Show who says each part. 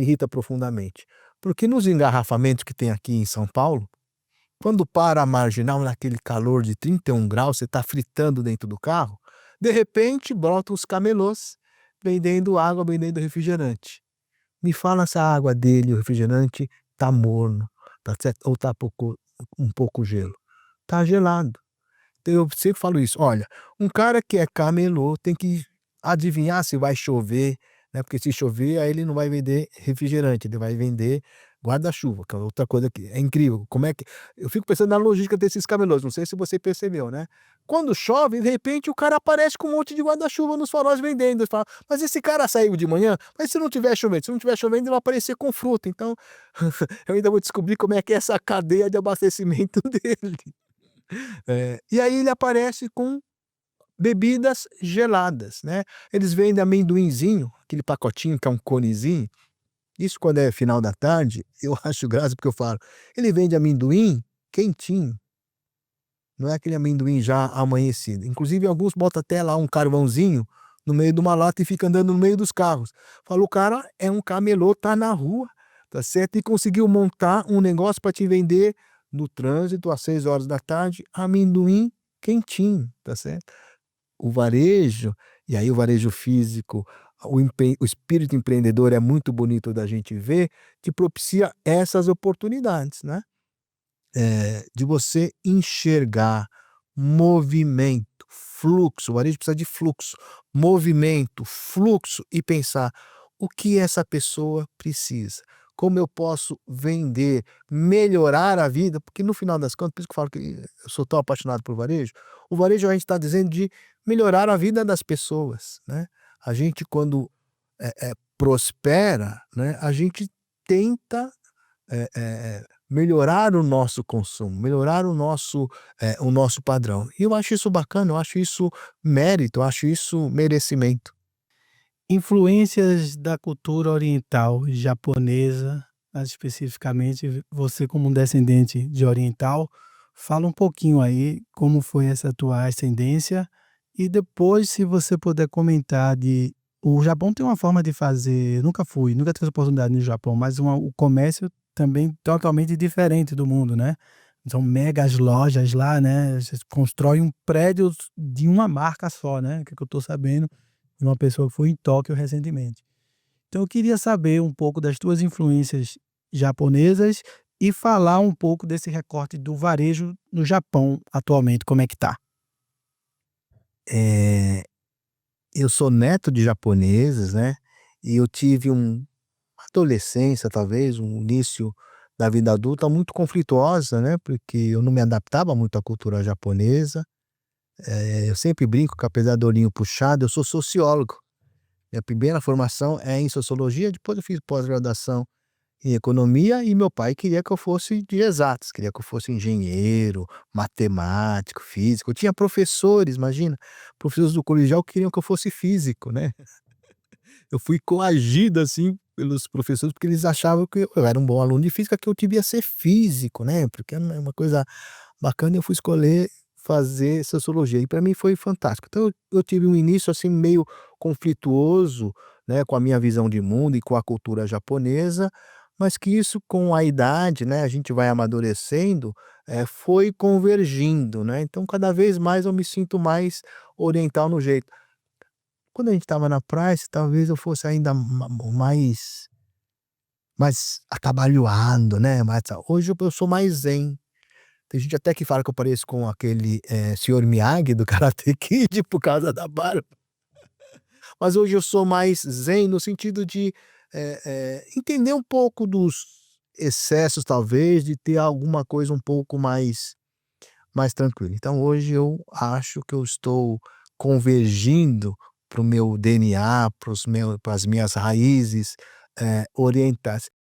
Speaker 1: irrita profundamente. Porque nos engarrafamentos que tem aqui em São Paulo, quando para a marginal naquele calor de 31 graus, você está fritando dentro do carro, de repente brotam os camelôs vendendo água, vendendo refrigerante. Me fala se a água dele, o refrigerante, tá morno, tá certo? Ou tá um pouco gelo. Tá gelado. Então eu sempre falo isso: "Olha, um cara que é camelô tem que adivinhar se vai chover, né, porque se chover, aí ele não vai vender refrigerante, ele vai vender guarda-chuva", que é outra coisa que é incrível, como é que eu fico pensando na logística desses camelôs, não sei se você percebeu, né. Quando chove, de repente, o cara aparece com um monte de guarda-chuva nos faróis vendendo, fala: "Mas esse cara saiu de manhã? Mas se não tiver chovendo? Se não tiver chovendo, ele vai aparecer com fruta", então eu ainda vou descobrir como é que é essa cadeia de abastecimento dele. E aí ele aparece com bebidas geladas, né. Eles vendem amendoinzinho, aquele pacotinho que é um conezinho, isso quando é final da tarde, eu acho graça porque eu falo: "Ele vende amendoim quentinho, não é aquele amendoim já amanhecido". Inclusive alguns botam até lá um carvãozinho no meio de uma lata e fica andando no meio dos carros. Falo: "O cara é um camelô, tá na rua, tá certo, e conseguiu montar um negócio para te vender no trânsito às 6 horas da tarde amendoim quentinho", tá certo. O varejo, e aí o varejo físico, o espírito empreendedor é muito bonito da gente ver, que propicia essas oportunidades, né. De você enxergar movimento, fluxo, o varejo precisa de fluxo, movimento, fluxo e pensar: "O que essa pessoa precisa? Como eu posso vender, melhorar a vida?", porque no final das contas, por isso que eu falo que eu sou tão apaixonado por varejo, o varejo a gente está dizendo de melhorar a vida das pessoas, né. A gente quando, prospera, né, a gente tenta melhorar o nosso consumo, melhorar o nosso padrão. E eu acho isso bacana, eu acho isso mérito, eu acho isso merecimento.
Speaker 2: Influências da cultura oriental japonesa, mais especificamente, você como um descendente de oriental, fala um pouquinho aí como foi essa tua ascendência e depois se você puder comentar de o Japão tem uma forma de fazer, nunca fui, nunca tive a oportunidade no Japão, mas o comércio também totalmente diferente do mundo, né. São megas lojas lá, né, você constrói um prédio de uma marca só, né, que eu estou sabendo de uma pessoa que foi em Tóquio recentemente. Então eu queria saber um pouco das tuas influências japonesas e falar um pouco desse recorte do varejo no Japão atualmente, como é que tá?
Speaker 1: Eh, eu sou neto de japoneses, né, e eu tive uma adolescência, talvez, um início da vida adulta muito conflituosa, né, porque eu não me adaptava muito à cultura japonesa. Eu sempre brinco que apesar do olhinho puxado, eu sou sociólogo. Minha primeira formação é em sociologia, depois eu fiz pós-graduação em economia e meu pai queria que eu fosse de exatas, queria que eu fosse engenheiro, matemático, físico. Eu tinha professores, imagina, professores do colegial que queriam que eu fosse físico, né. Eu fui coagido, assim, pelos professores, porque eles achavam que eu era um bom aluno de física, que eu devia ser físico, né, porque é uma coisa bacana e eu fui escolher fazer sociologia e para mim foi fantástico. Então eu tive um início, assim, meio conflituoso, né, com a minha visão de mundo e com a cultura japonesa, mas que isso com a idade, né, a gente vai amadurecendo, foi convergindo, né, então cada vez mais eu me sinto mais oriental no jeito. Quando a gente estava na praia, se talvez eu fosse ainda mais atabalhoado, né, hoje eu sou mais zen. Tem gente até que fala que eu pareço com aquele, senhor Miyagi do Karate Kid por causa da barba. Mas hoje eu sou mais zen no sentido de, entender um pouco dos excessos talvez, de ter alguma coisa um pouco mais tranquila. Então hoje eu acho que eu estou convergindo para o meu DNA, para as minhas raízes, orientais.